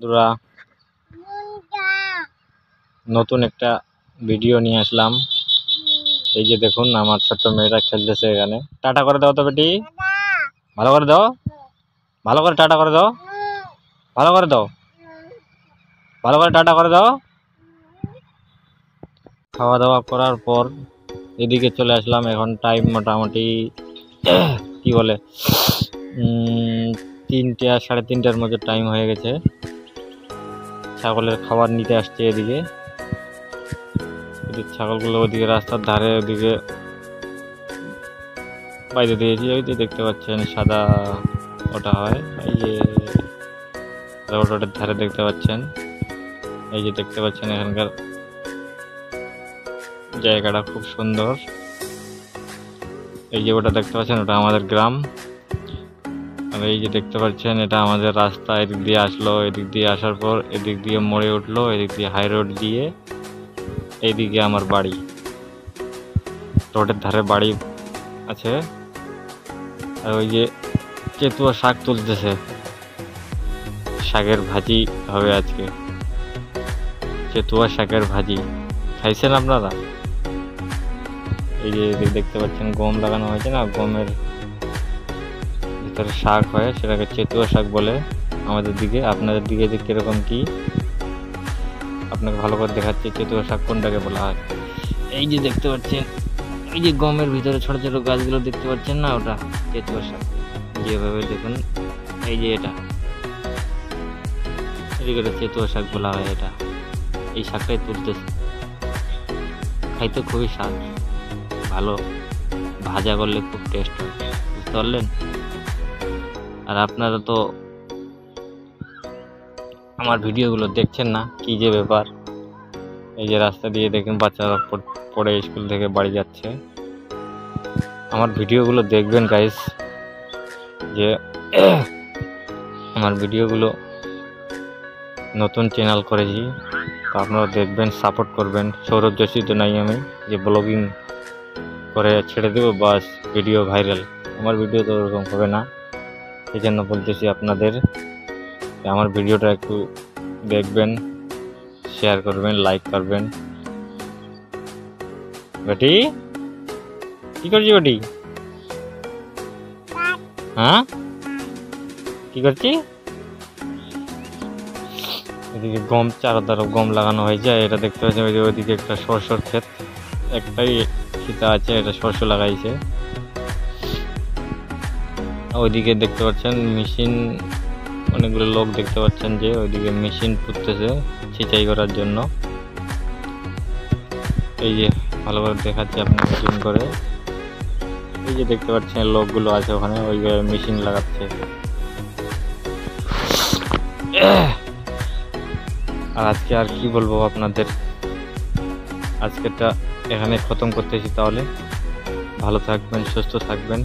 বন্ধুরা, নতুন একটা ভিডিও নিয়ে আসলাম। এই যে দেখুন, আমার ছোট্ট মেয়েটা খেলতেছে এখানে। টাটা করে দাও তো বেটি, ভালো করে দাও, ভালো করে টাটা করে দাও, ভালো করে দাও, ভালো করে টাটা করে দাও। খাওয়া দাওয়া করার পর এদিকে চলে আসলাম। এখন টাইম মোটামুটি কি বলে 3টা সাড়ে 3টার মধ্যে টাইম হয়ে গেছে। ছাগলের খাবার নিতে আসছে এদিকে। ছাগলগুলো ওদিকে রাস্তার ধারে ওদিকে বাইরে দিয়েছি। ওই যে দেখতে পাচ্ছেন সাদা ওটা হয়, এই যে রোডের ধারে দেখতে পাচ্ছেন। এই যে দেখতে পাচ্ছেন এখানকার জায়গাটা খুব সুন্দর। এই যে ওটা দেখতে পাচ্ছেন, ওটা আমাদের গ্রাম। আর এই যে দেখতে পাচ্ছেন, এটা আমাদের রাস্তা। এদিক দিয়ে আসলো, এদিক দিয়ে আসার পর এদিক দিয়ে মোড়ে উঠলো, এদিক দিয়ে হাই রোড দিয়ে এইদিকে আমার বাড়ি। রোডের ধারে বাড়ি আছে। আর ওই যে চেতুয়া শাক তুলতেছে, শাকের ভাজি হবে আজকে। চেতুয়া শাকের ভাজি খাইছেন আপনারা? এই যে দেখতে পাচ্ছেন গম লাগানো হয়েছে না, গমের ভিতরে শাক হয়, সেটাকে চেতুয়া শাক বলে আমাদের দিকে। আপনাদের দিকে যে কিরকম কি আপনাকে ভালো করে দেখাচ্ছি চেতুয়া শাক কোনটাকে বলা হয়। এই যে দেখতে পাচ্ছেন, এই যে গমের ভিতরে ছোট ছোট গাছগুলো দেখতে পাচ্ছেন না, ওটা চেতুয়া শাক। যেভাবে দেখুন, এই যে এটা এদিকে চেতুয়া শাক বলা হয়। এটা এই শাকটাই তুলতেছে, খাইতে খুবই স্বাদ, ভালো, ভাজা করলে খুব টেস্ট হয়, বুঝতে পারলেন? আর আপনারা তো আমার ভিডিওগুলো দেখছেন না, কি যে ব্যাপার। এই যে রাস্তা দিয়ে দেখুন বাচ্চারা পড়ে স্কুল থেকে বাড়ি যাচ্ছে। আমার ভিডিওগুলো দেখবেন গাইস, যে আমার ভিডিওগুলো নতুন চ্যানেল করেছি, তো আপনারা দেখবেন, সাপোর্ট করবেন। সৌরভ যোশী তো নাই আমি যে ব্লগিং করে ছেড়ে দেবো বাস ভিডিও ভাইরাল। আমার ভিডিও তো ওরকম হবে না। সেই জন্য বলতেছি আপনাদের, আমার ভিডিওটা একটু দেখবেন, শেয়ার করবেন, লাইক করবেন। বেটি কি করছি বেটি? হ্যাঁ, কি করছি? এদিকে গম, চারোধারে গম লাগানো হয়েছে। এটা দেখতে পাচ্ছেন ওইদিকে একটা সরষের ক্ষেত, একটাই সীতা আছে, এটা সরষে লাগাইছে। ওইদিকে দেখতে পাচ্ছেন মেশিন, অনেকগুলো লোক দেখতে পাচ্ছেন যে ওইদিকে মেশিন পুঁততেছে সিঁচাই করার জন্য। এই যে ভালো করে দেখাচ্ছি আপনাকে জুম করে। এই যে দেখতে পাচ্ছেন লোকগুলো আছে ওখানে, ওই মেশিন লাগাচ্ছে। আর আজকে আর কি বলবো আপনাদের, আজকেরটা এখানে খতম করতেছি। তাহলে ভালো থাকবেন, সুস্থ থাকবেন।